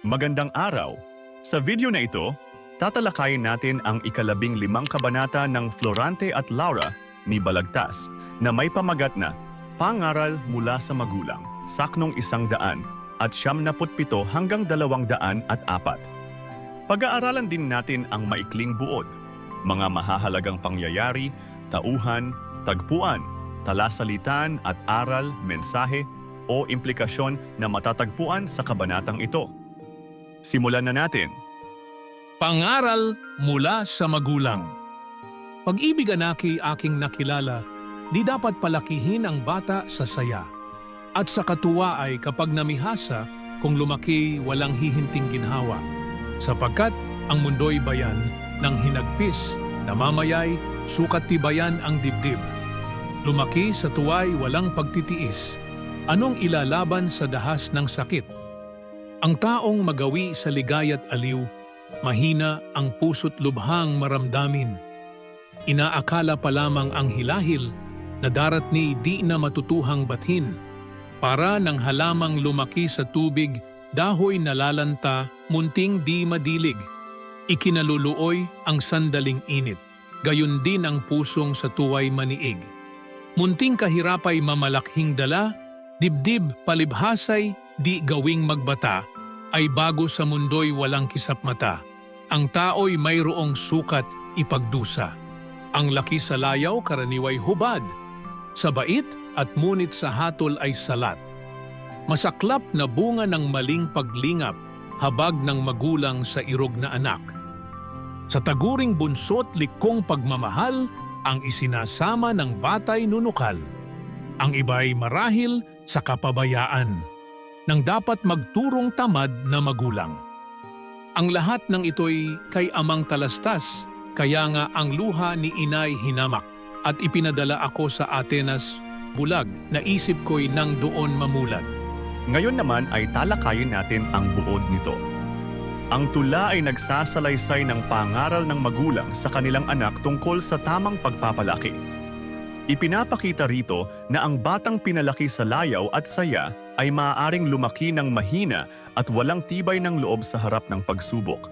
Magandang araw! Sa video na ito, tatalakayin natin ang ika-15 kabanata ng Florante at Laura ni Balagtas na may pamagat na Pangaral mula sa Magulang, saknong 100 at 77 hanggang 204. Pag-aaralan din natin ang maikling buod, mga mahahalagang pangyayari, tauhan, tagpuan, talasalitan at aral, mensahe o implikasyon na matatagpuan sa kabanatang ito. Simulan na natin. Pangaral mula sa magulang. Pag-ibig anaki aking nakilala, di dapat palakihin ang bata sa saya. At sa katuwa ay kapag namihasa, kung lumaki walang hihinting ginhawa. Sapagkat ang mundo'y bayan ng hinagpis, namamayay, sukat tibayan ang dibdib. Lumaki sa tuwa'y walang pagtitiis. Anong ilalaban sa dahas ng sakit? Ang taong magawi sa ligaya't aliw, mahina ang puso't lubhang maramdamin. Inaakala pa lamang ang hilahil na daratni di na matutuhang bathin. Para ng halamang lumaki sa tubig, dahoy nalalanta, munting di madilig. Ikinaluluoy ang sandaling init, gayon din ang pusong sa tuway maniig. Munting kahirapay mamalakhing dala, dibdib palibhasay, di gawing magbata, ay bago sa mundo'y walang kisap mata. Ang tao'y mayroong sukat ipagdusa. Ang laki sa layaw karaniway hubad. Sa bait at munit sa hatol ay salat. Masaklap na bunga ng maling paglingap, habag ng magulang sa irog na anak. Sa taguring bunso't likong pagmamahal, ang isinasama ng batay nunukal. Ang iba'y marahil sa kapabayaan, nang dapat magturong tamad na magulang. Ang lahat ng ito'y kay amang talastas, kaya nga ang luha ni inay hinamak, at ipinadala ako sa Atenas, bulag, na isip ko'y nang doon mamulat. Ngayon naman ay talakayin natin ang buod nito. Ang tula ay nagsasalaysay ng pangaral ng magulang sa kanilang anak tungkol sa tamang pagpapalaki. Ipinapakita rito na ang batang pinalaki sa layaw at saya ay maaaring lumaki ng mahina at walang tibay ng loob sa harap ng pagsubok.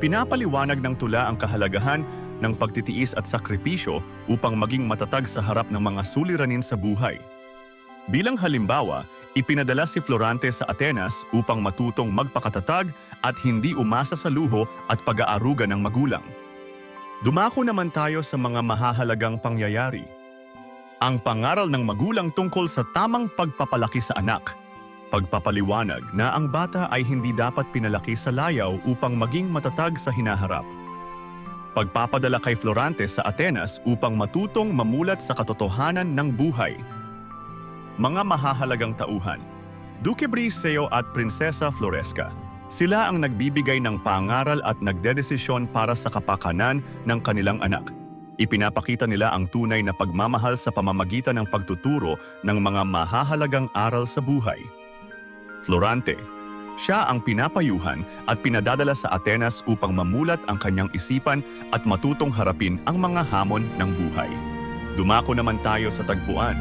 Pinapaliwanag ng tula ang kahalagahan ng pagtitiis at sakripisyo upang maging matatag sa harap ng mga suliranin sa buhay. Bilang halimbawa, ipinadala si Florante sa Atenas upang matutong magpakatatag at hindi umasa sa luho at pag-aaruga ng magulang. Dumako naman tayo sa mga mahahalagang pangyayari. Ang pangaral ng magulang tungkol sa tamang pagpapalaki sa anak. Pagpapaliwanag na ang bata ay hindi dapat pinalaki sa layaw upang maging matatag sa hinaharap. Pagpapadala kay Florante sa Atenas upang matutong mamulat sa katotohanan ng buhay. Mga mahahalagang tauhan. Duque Briseo at Prinsesa Floresca. Sila ang nagbibigay ng pangaral at nagdedesisyon para sa kapakanan ng kanilang anak. Ipinapakita nila ang tunay na pagmamahal sa pamamagitan ng pagtuturo ng mga mahahalagang aral sa buhay. Florante, siya ang pinapayuhan at pinadadala sa Atenas upang mamulat ang kanyang isipan at matutong harapin ang mga hamon ng buhay. Dumako naman tayo sa tagpuan.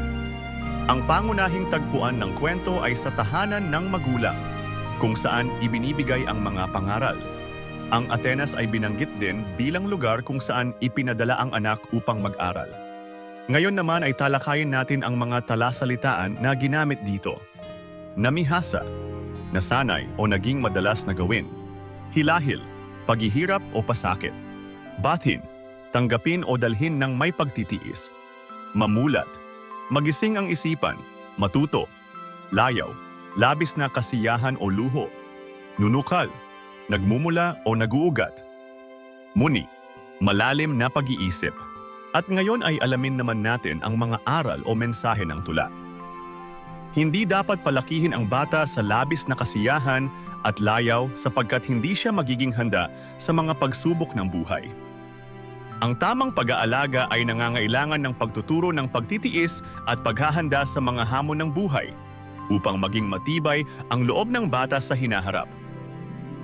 Ang pangunahing tagpuan ng kwento ay sa tahanan ng magulang, kung saan ibinibigay ang mga pangaral. Ang Atenas ay binanggit din bilang lugar kung saan ipinadala ang anak upang mag-aral. Ngayon naman ay talakayin natin ang mga talasalitaan na ginamit dito. Namihasa, nasanay o naging madalas na gawin. Hilahil, paghihirap o pasakit. Bathin, tanggapin o dalhin ng may pagtitiis. Mamulat, magising ang isipan, matuto. Layaw, labis na kasiyahan o luho. Nunukal, nagmumula o naguugat. Muni, malalim na pag-iisip. At ngayon ay alamin naman natin ang mga aral o mensahe ng tula. Hindi dapat palakihin ang bata sa labis na kasiyahan at layaw sapagkat hindi siya magiging handa sa mga pagsubok ng buhay. Ang tamang pag-aalaga ay nangangailangan ng pagtuturo ng pagtitiis at paghahanda sa mga hamon ng buhay upang maging matibay ang loob ng bata sa hinaharap.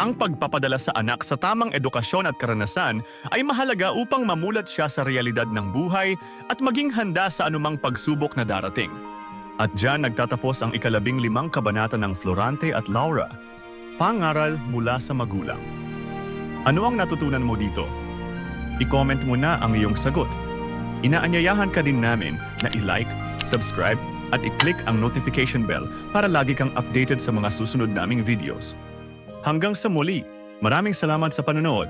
Ang pagpapadala sa anak sa tamang edukasyon at karanasan ay mahalaga upang mamulat siya sa realidad ng buhay at maging handa sa anumang pagsubok na darating. At diyan nagtatapos ang ika-15 kabanata ng Florante at Laura. Pangaral mula sa magulang. Ano ang natutunan mo dito? I-comment mo na ang iyong sagot. Inaanyayahan ka din namin na i-like, subscribe, at i-click ang notification bell para lagi kang updated sa mga susunod naming videos. Hanggang sa muli, maraming salamat sa panonood.